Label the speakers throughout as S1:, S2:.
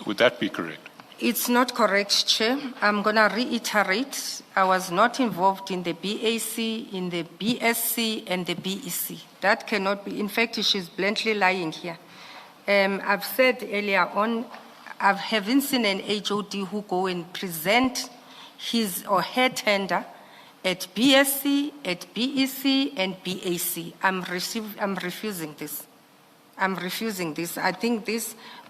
S1: Would that be correct?
S2: It's not correct, Chair. I'm going to reiterate. I was not involved in the BAC, in the BSc, and the BEC. That cannot be. In fact, she's bluntly lying here. I've said earlier on, I haven't seen an HOD who go and present his or her tender at BSc, at BEC, and BAC. I'm refusing this. I'm refusing this. I think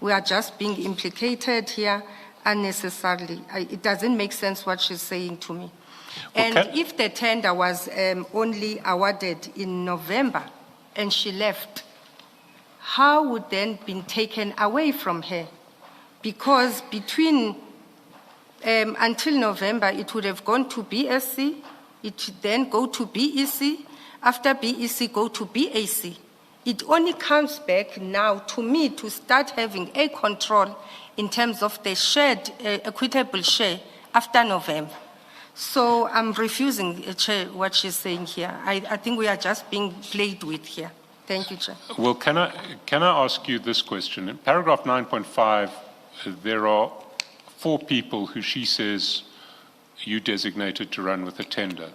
S2: we are just being implicated here unnecessarily. It doesn't make sense what she's saying to me. And if the tender was only awarded in November and she left, how would then been taken away from her? Because between until November, it would have gone to BSc, it then go to BEC, after BEC go to BAC. It only comes back now to me to start having a control in terms of the shared, equitable share after November. So I'm refusing, Chair, what she's saying here. I think we are just being played with here. Thank you, Chair.
S1: Well, can I ask you this question? In paragraph 9.5, there are 4 people who she says you designated to run with a tender.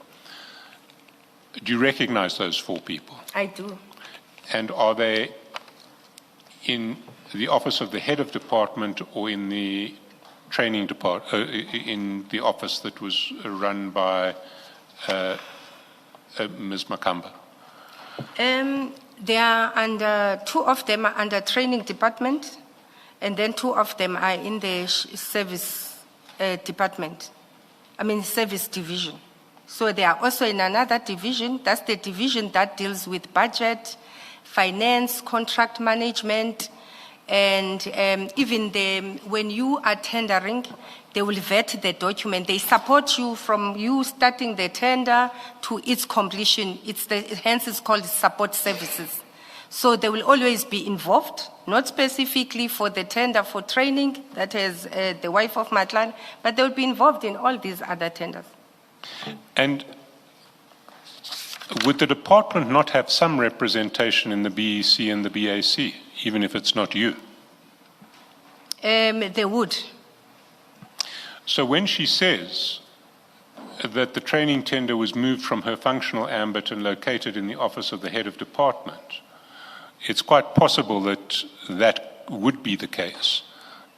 S1: Do you recognize those 4 people?
S2: I do.
S1: And are they in the office of the head of department or in the training department, in the office that was run by Ms. Makamba?
S2: They are under, 2 of them are under training department, and then 2 of them are in the service department. Service division. So they are also in another division. That's the division that deals with budget, finance, contract management, and even when you are tendering, they will vet the document. They support you from you starting the tender to its completion. Hence it's called support services. So they will always be involved, not specifically for the tender for training, that is the wife of Madlanga, but they will be involved in all these other tenders.
S1: And would the department not have some representation in the BEC and the BAC, even if it's not you?
S2: They would.
S1: So when she says that the training tender was moved from her functional ambit and located in the office of the head of department, it's quite possible that that would be the case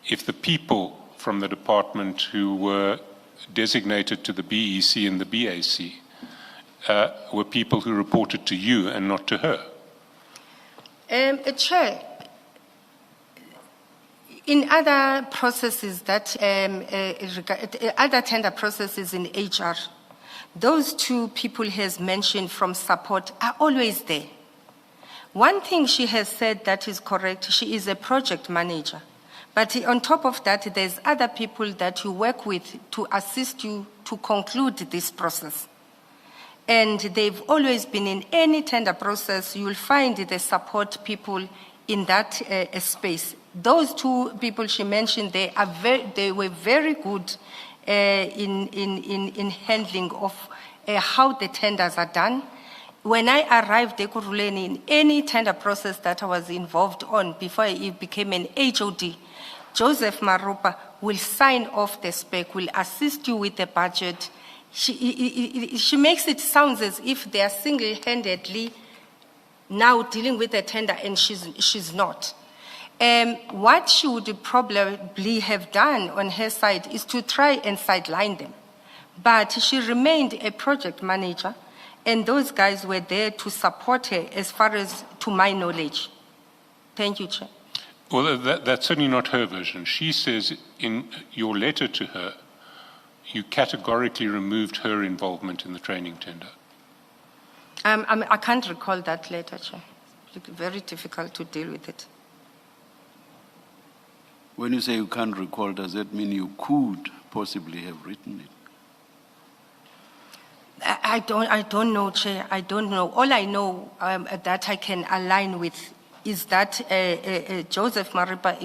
S1: if the people from the department who were designated to the BEC and the BAC were people who reported to you and not to her.
S2: Chair, in other processes that, other tender processes in HR, those 2 people has mentioned from support are always there. One thing she has said that is correct, she is a project manager. But on top of that, there's other people that you work with to assist you to conclude this process. And they've always been in any tender process, you will find the support people in that space. Those 2 people she mentioned, they were very good in handling of how the tenders are done. When I arrived at Ekurhuleni, in any tender process that I was involved on before I became an HOD, Joseph Marupa will sign off the spec, will assist you with the budget. She makes it sound as if they are single-handedly now dealing with the tender, and she's not. What she would probably have done on her side is to try and sideline them. But she remained a project manager, and those guys were there to support her as far as to my knowledge. Thank you, Chair.
S1: Well, that's certainly not her version. She says in your letter to her, you categorically removed her involvement in the training tender.
S2: I can't recall that letter, Chair. It's very difficult to deal with it.
S3: When you say you can't recall, does that mean you could possibly have written it?
S2: I don't know, Chair. I don't know. All I know that I can align with is that Joseph Maripa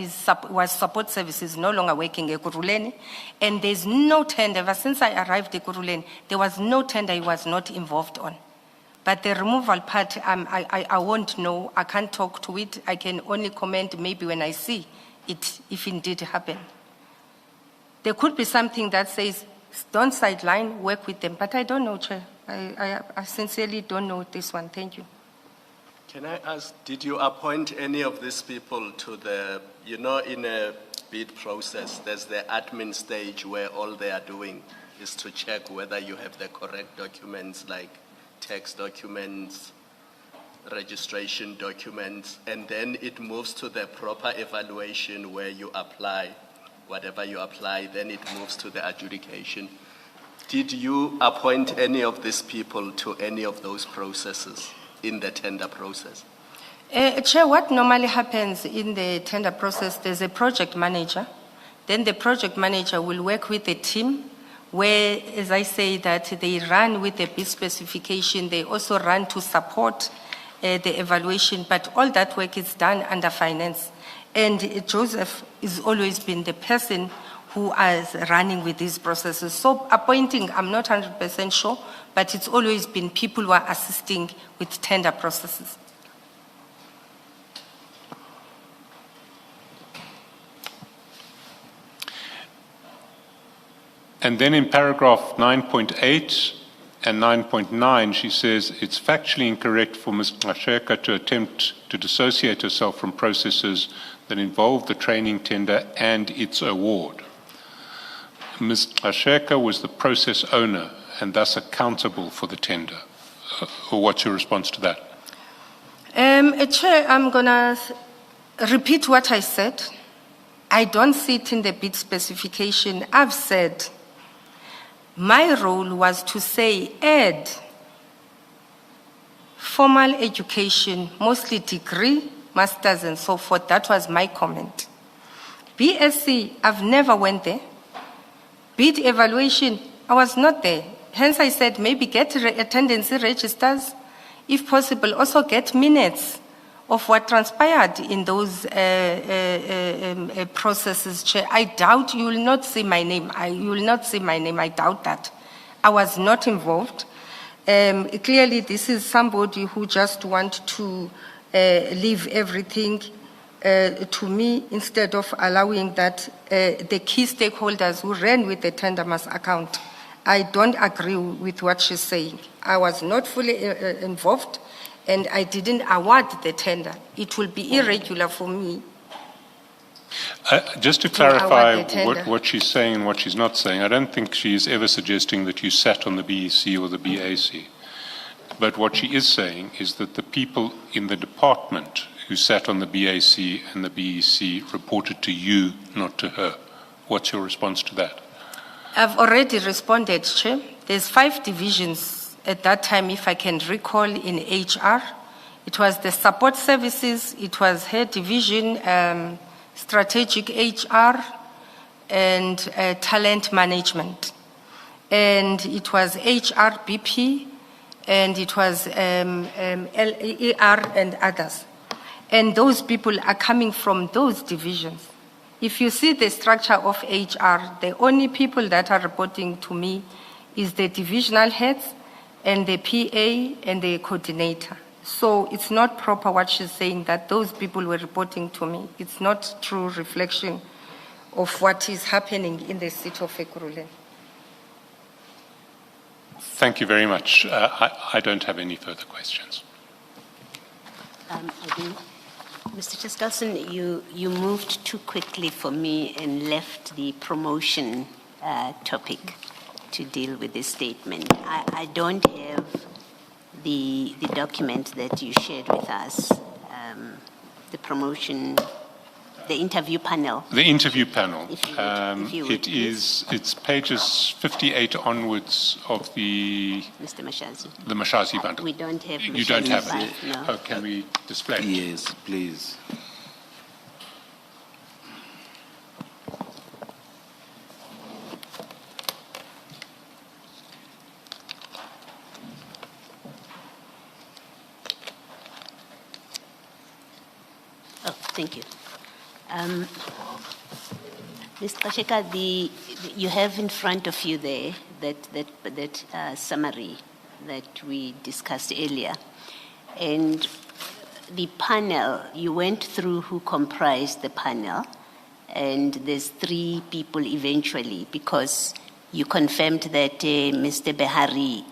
S2: was support services, no longer working at Ekurhuleni, and there's no tender. Ever since I arrived at Ekurhuleni, there was no tender he was not involved on. But the removal part, I won't know. I can't talk to it. I can only comment maybe when I see it if indeed happened. There could be something that says, don't sideline, work with them, but I don't know, Chair. I sincerely don't know this one. Thank you.
S4: Can I ask, did you appoint any of these people to the, in a bid process, there's the admin stage where all they are doing is to check whether you have the correct documents like tax documents, registration documents, and then it moves to the proper evaluation where you apply. Whatever you apply, then it moves to the adjudication. Did you appoint any of these people to any of those processes in the tender process?
S2: Chair, what normally happens in the tender process, there's a project manager. Then the project manager will work with the team where, as I say, that they run with the bid specification. They also run to support the evaluation, but all that work is done under finance. And Joseph has always been the person who is running with these processes. So appointing, I'm not 100% sure, but it's always been people who are assisting with tender processes.
S1: And then in paragraph 9.8 and 9.9, she says it's factually incorrect for Ms. Gxasheka to attempt to dissociate herself from processes that involve the training tender and its award. Ms. Gxasheka was the process owner and thus accountable for the tender. What's your response to that?
S2: Chair, I'm going to repeat what I said. I don't see it in the bid specification. I've said my role was to say add formal education, mostly degree, masters and so forth. That was my comment. BSc, I've never went there. Bid evaluation, I was not there. Hence I said maybe get attendance registers, if possible, also get minutes of what transpired in those processes, Chair. I doubt you will not see my name. You will not see my name. I doubt that. I was not involved. Clearly, this is somebody who just wants to leave everything to me instead of allowing that the key stakeholders who ran with the tender must account. I don't agree with what she's saying. I was not fully involved, and I didn't award the tender. It will be irregular for me.
S1: Just to clarify what she's saying and what she's not saying, I don't think she's ever suggesting that you sat on the BEC or the BAC. But what she is saying is that the people in the department who sat on the BAC and the BEC reported to you, not to her. What's your response to that?
S2: I've already responded, Chair. There's 5 divisions at that time, if I can recall, in HR. It was the support services, it was her division, strategic HR, and talent management. And it was HRBP, and it was LER and others. And those people are coming from those divisions. If you see the structure of HR, the only people that are reporting to me is the divisional heads and the PA and the coordinator. So it's not proper what she's saying that those people were reporting to me. It's not true reflection of what is happening in the city of Ekurhuleni.
S1: Thank you very much. I don't have any further questions.
S5: Mr. Cheskalson, you moved too quickly for me and left the promotion topic to deal with this statement. I don't have the document that you shared with us, the promotion, the interview panel.
S1: The interview panel.
S5: If you would,
S1: It's pages 58 onwards of the
S5: Mr. Mashazi.
S1: The Mashazi bundle.
S5: We don't have Mashazi.
S1: You don't have it?
S5: No.
S1: Oh, can we display it?
S3: Yes, please.
S5: Oh, thank you. Ms. Gxasheka, you have in front of you there that summary that we discussed earlier. And the panel, you went through who comprised the panel, and there's 3 people eventually, because you confirmed that Mr. Behari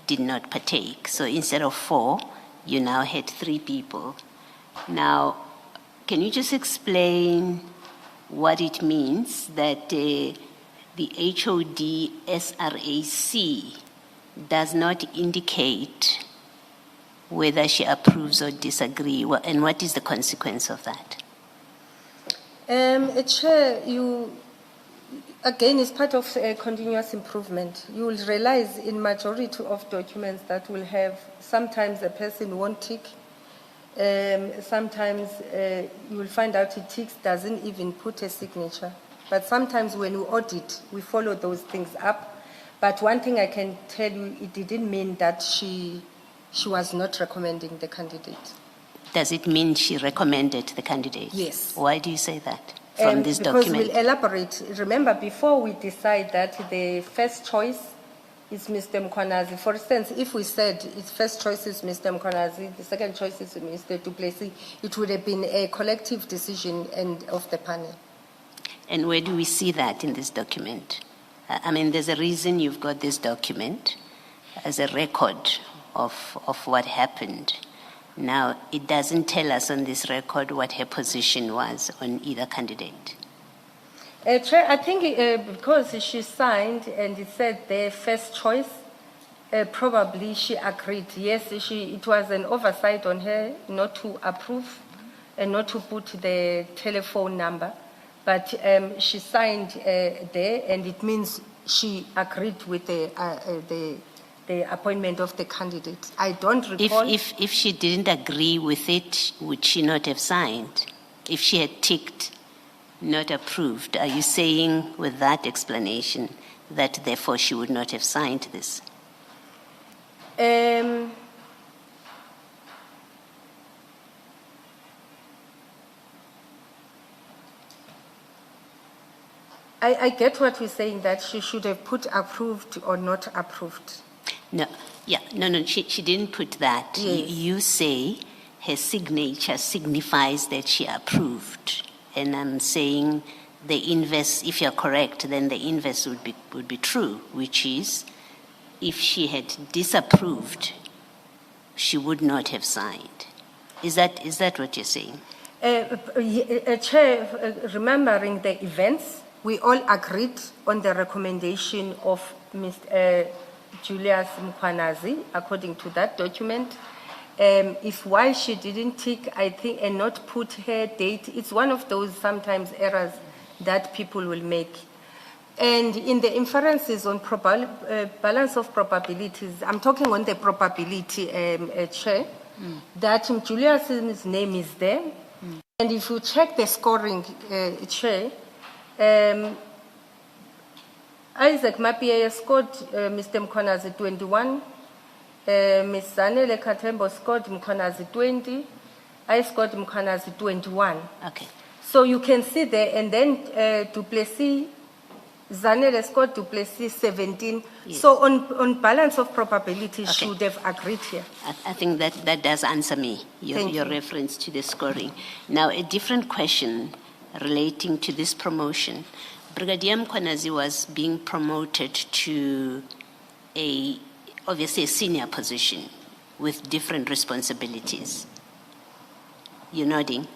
S5: did not partake. So instead of 4, you now had 3 people. Now, can you just explain what it means that the HOD SRAC does not indicate whether she approves or disagrees, and what is the consequence of that?
S2: Chair, again, it's part of continuous improvement. You will realize in majority of documents that will have, sometimes a person won't tick, sometimes you will find out it ticks, doesn't even put a signature. But sometimes when we audit, we follow those things up. But one thing I can tell you, it didn't mean that she was not recommending the candidate.
S5: Does it mean she recommended the candidate?
S2: Yes.
S5: Why do you say that from this
S2: because
S5: document?
S2: we'll elaborate. Remember, before we decide that the first choice is Mr. Mkhwanazi, for instance, if we said its first choice is Mr. Mkhwanazi, the second choice is Mr. Du Plessis, it would have been a collective decision of the panel.
S5: And where do we see that in this document? I mean, there's a reason you've got this document as a record of what happened. Now, it doesn't tell us on this record what her position was on either candidate.
S2: Chair, I think because she signed and it said their first choice, probably she agreed. Yes, it was an oversight on her not to approve and not to put the telephone number. But she signed there, and it means she agreed with the appointment of the candidate. I don't recall.
S5: If she didn't agree with it, would she not have signed? If she had ticked not approved, are you saying with that explanation that therefore she would not have signed this?
S2: I get what we're saying, that she should have put approved or not approved.
S5: No, she didn't put that.
S2: Yes.
S5: You say her signature signifies that she approved. And I'm saying the inverse, if you're correct, then the inverse would be true, which is if she had disapproved, she would not have signed. Is that what you're saying?
S2: Chair, remembering the events, we all agreed on the recommendation of Mr. Julius Mkhwanazi, according to that document. If why she didn't tick, I think, and not put her date, it's one of those sometimes errors that people will make. And in the inferences on balance of probabilities, I'm talking on the probability, Chair, that Julius's name is there. And if you check the scoring, Chair, Isaac Mapia scored Mr. Mkhwanazi 21, Ms. Zanele Katembo scored Mkhwanazi 20, I scored Mkhwanazi 21.
S5: Okay.
S2: So you can see there, and then Du Plessis, Zanele scored Du Plessis 17.
S5: Yes.
S2: So on balance of probability,
S5: Okay.
S2: she would have agreed here.
S5: I think that does answer me, your
S2: Thank you.
S5: reference to the scoring. Now, a different question relating to this promotion. Brigadier Mkhwanazi was being promoted to obviously a senior position with different responsibilities. You're nodding?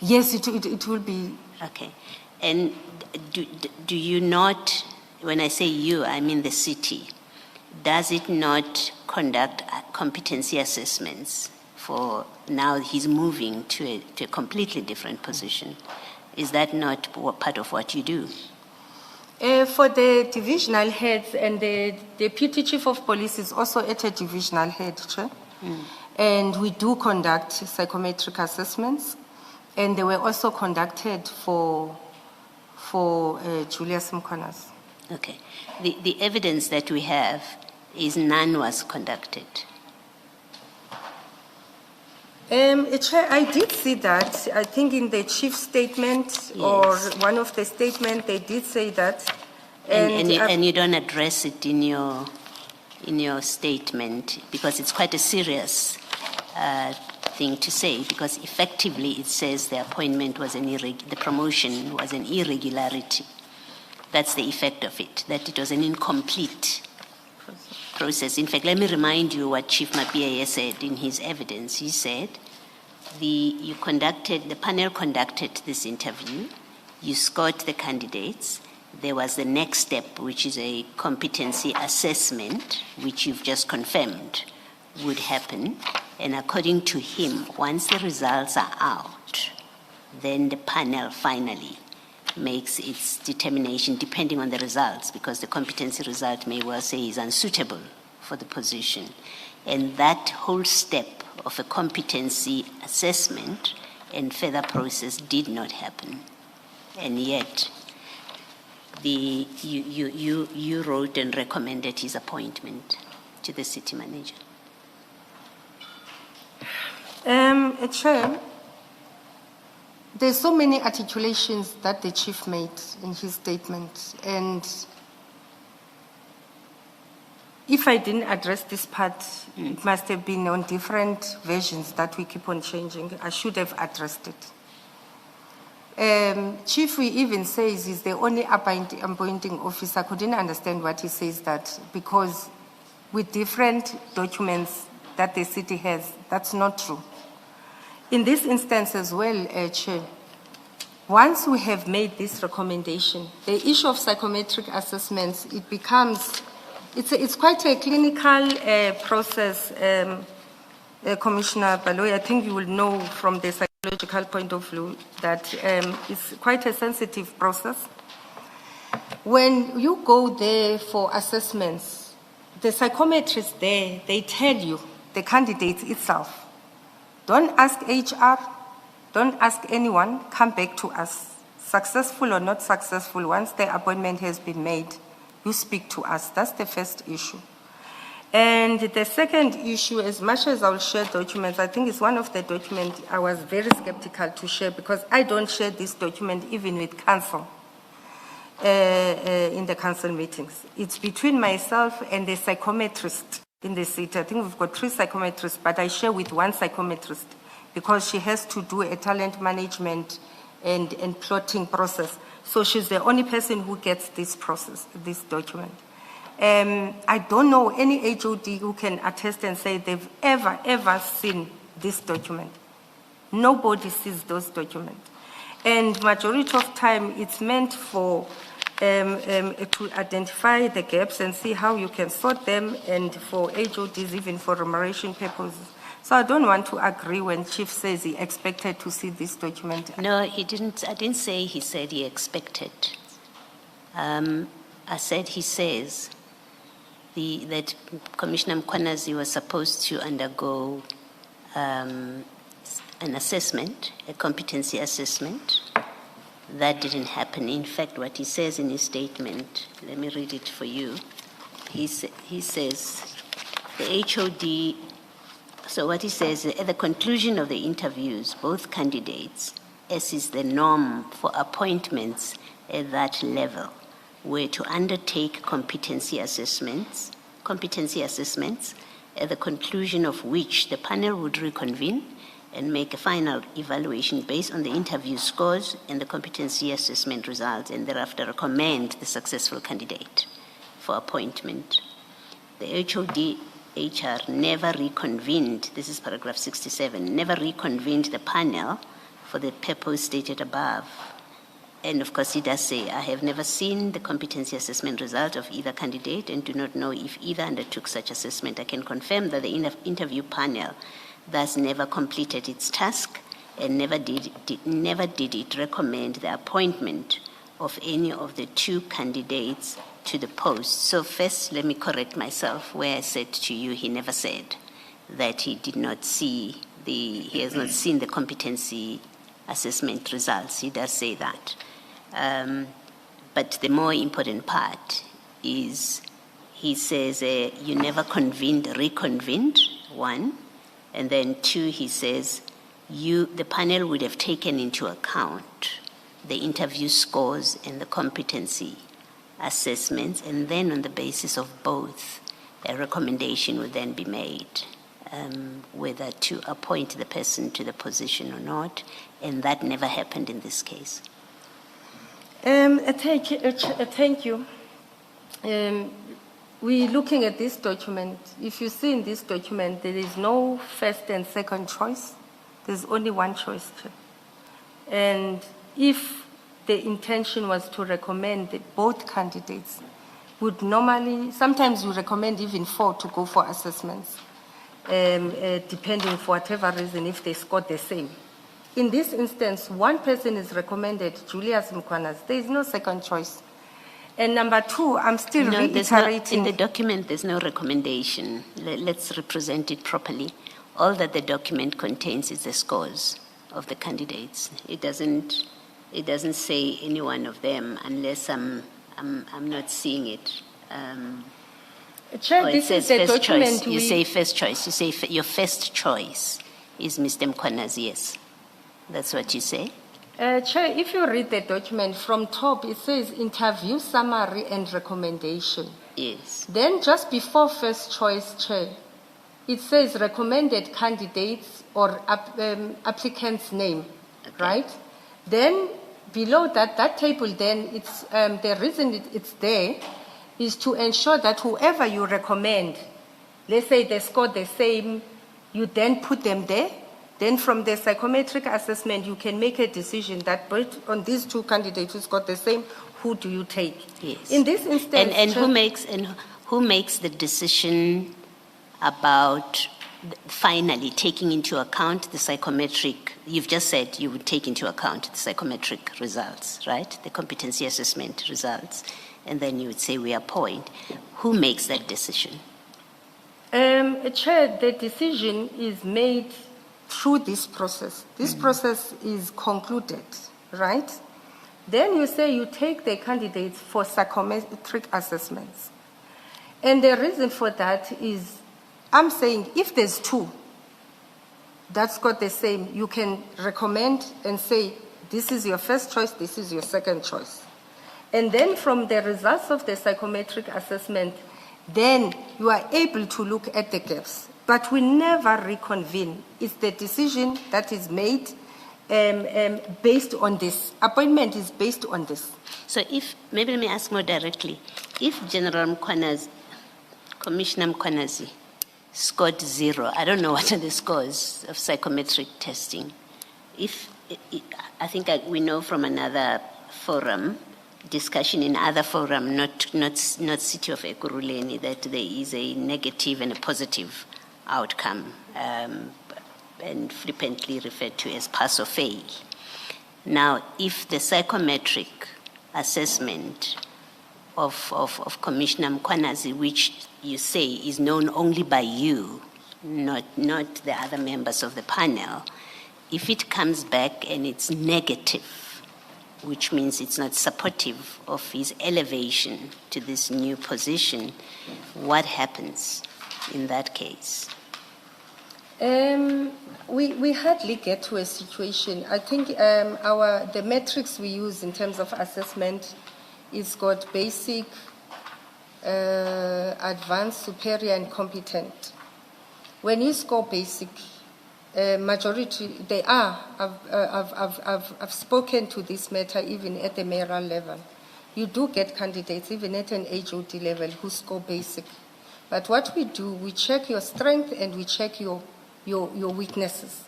S2: Yes, it will be.
S5: Okay. And do you not, when I say you, I mean the city, does it not conduct competency assessments for now he's moving to a completely different position? Is that not part of what you do?
S2: For the divisional heads, and the deputy chief of police is also at a divisional head, Chair. And we do conduct psychometric assessments, and they were also conducted for Julius Mkhwanazi.
S5: Okay. The evidence that we have is none was conducted.
S2: Chair, I did see that. I think in the chief statement, or one of the statements, they did say that.
S5: And you don't address it in your statement because it's quite a serious thing to say, because effectively it says the appointment was the promotion was an irregularity. That's the effect of it, that it was an incomplete process. In fact, let me remind you what Chief Mapiaye said in his evidence. He said, the panel conducted this interview, you scored the candidates, there was the next step, which is a competency assessment, which you've just confirmed would happen. And according to him, once the results are out, then the panel finally makes its determination depending on the results, because the competency result may well say is unsuitable for the position. And that whole step of a competency assessment and further process did not happen. And yet, you wrote and recommended his appointment to the city manager.
S2: Chair, there's so many articulations that the chief made in his statement, and if I didn't address this part, it must have been on different versions that we keep on changing. I should have addressed it. Chief, he even says he's the only appointing officer. I couldn't understand what he says that, because with different documents that the city has, that's not true. In this instance as well, Chair, once we have made this recommendation, the issue of psychometric assessments, it becomes, it's quite a clinical process, Commissioner Baloyi. I think you will know from the psychological point of view that it's quite a sensitive process. When you go there for assessments, the psychometrists there, they tell you, the candidate itself, don't ask HR, don't ask anyone, come back to us. Successful or not successful, once the appointment has been made, you speak to us. That's the first issue. And the second issue, as much as I'll share documents, I think it's one of the documents I was very skeptical to share, because I don't share this document even with council in the council meetings. It's between myself and the psychometrist in the city. I think we've got 3 psychometrists, but I share with one psychometrist because she has to do a talent management and plotting process. So she's the only person who gets this process, this document. I don't know any HOD who can attest and say they've ever seen this document. Nobody sees those documents. And majority of time, it's meant for to identify the gaps and see how you can sort them, and for HODs, even for remuneration purposes. So I don't want to agree when Chief says he expected to see this document.
S5: No, he didn't. I didn't say he said he expected. I said he says that Commissioner Mkwanazi was supposed to undergo an assessment, a competency assessment. That didn't happen. In fact, what he says in his statement, let me read it for you. He says, the HOD, so what he says, at the conclusion of the interviews, both candidates, as is the norm for appointments at that level, were to undertake competency assessments, at the conclusion of which the panel would reconvene and make a final evaluation based on the interview scores and the competency assessment results, and thereafter recommend the successful candidate for appointment. The HOD HR never reconvened, this is paragraph 67, never reconvened the panel for the purpose stated above. And of course, he does say, I have never seen the competency assessment result of either candidate and do not know if either undertook such assessment. I can confirm that the interview panel thus never completed its task and never did it recommend the appointment of any of the 2 candidates to the post. So first, let me correct myself where I said to you he never said that he did not see he has not seen the competency assessment results. He does say that. But the more important part is he says you never reconvened, 1. And then 2, he says, the panel would have taken into account the interview scores and the competency assessments, and then on the basis of both, a recommendation would then be made whether to appoint the person to the position or not, and that never happened in this case.
S2: Thank you. We're looking at this document. If you see in this document, there is no first and second choice. There's only one choice. And if the intention was to recommend both candidates, would normally, sometimes you recommend even 4 to go for assessments, depending for whatever reason if they scored the same. In this instance, one person is recommended, Julius Mkwanas. There is no second choice. And number 2, I'm still reiterating.
S5: In the document, there's no recommendation. Let's represent it properly. All that the document contains is the scores of the candidates. It doesn't say any one of them unless I'm not seeing it.
S2: Chair,
S5: It
S2: this
S5: says
S2: is the
S5: first
S2: document
S5: choice. You say first choice. You say your first choice is Mr. Mkwanas, yes. That's what you say?
S2: Chair, if you read the document from top, it says interview summary and recommendation.
S5: Yes.
S2: Then just before first choice, Chair, it says recommended candidates or applicant's name,
S5: Okay.
S2: right? Then below that table, then it's the reason it's there is to ensure that whoever you recommend, let's say they scored the same, you then put them there. Then from the psychometric assessment, you can make a decision that based on these 2 candidates who scored the same, who do you take?
S5: Yes.
S2: In this instance,
S5: And who makes the decision about finally taking into account the psychometric? You've just said you would take into account the psychometric results, right? The competency assessment results, and then you would say we appoint. Who makes that decision?
S2: Chair, the decision is made through this process. This process is concluded, right? Then you say you take the candidates for psychometric assessments. And the reason for that is, I'm saying if there's 2 that's got the same, you can recommend and say, this is your first choice, this is your second choice. And then from the results of the psychometric assessment, then you are able to look at the gaps. But we never reconvene. It's the decision that is made based on this. Appointment is based on this.
S5: So maybe let me ask more directly. If General Mkwanas, Commissioner Mkwanas scored 0, I don't know what are the scores of psychometric testing. I think we know from another forum, discussion in other forum, not City of Ekurhuleni, that there is a negative and a positive outcome, and flippantly referred to as pass or fail. Now, if the psychometric assessment of Commissioner Mkwanas, which you say is known only by you, not the other members of the panel, if it comes back and it's negative, which means it's not supportive of his elevation to this new position, what happens in that case?
S2: We hardly get to a situation. I think the metrics we use in terms of assessment is got basic, advanced, superior, and competent. When you score basic, majority they are. I've spoken to this matter even at the mayoral level. You do get candidates even at an HOD level who score basic. But what we do, we check your strength and we check your weaknesses.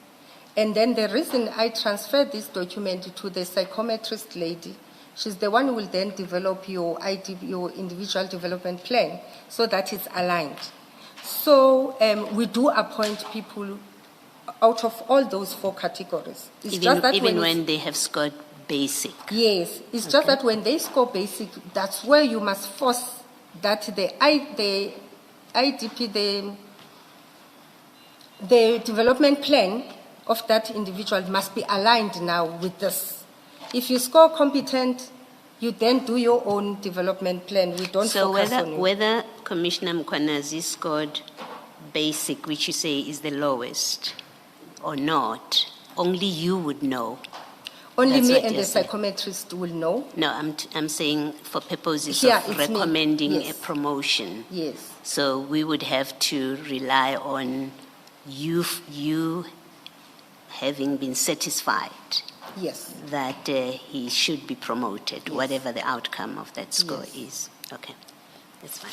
S2: And then the reason I transferred this document to the psychometrist lady, she's the one who will then develop your individual development plan so that it's aligned. So we do appoint people out of all those 4 categories. It's just that
S5: even when they have scored basic?
S2: Yes. It's just that when they score basic, that's where you must force that the IDP, the development plan of that individual must be aligned now with this. If you score competent, you then do your own development plan. We don't focus on it.
S5: Whether Commissioner Mkwanas scored basic, which you say is the lowest, or not, only you would know.
S2: Only
S5: That's
S2: me
S5: what
S2: and
S5: you're
S2: the
S5: saying.
S2: psychometrist will know.
S5: No, I'm saying for purposes
S2: Here,
S5: of
S2: it's me.
S5: recommending
S2: Yes.
S5: a promotion.
S2: Yes.
S5: So we would have to rely on you having been satisfied
S2: Yes.
S5: that he should be promoted,
S2: Yes.
S5: whatever the outcome of that score
S2: Yes.
S5: is. Okay, that's fine.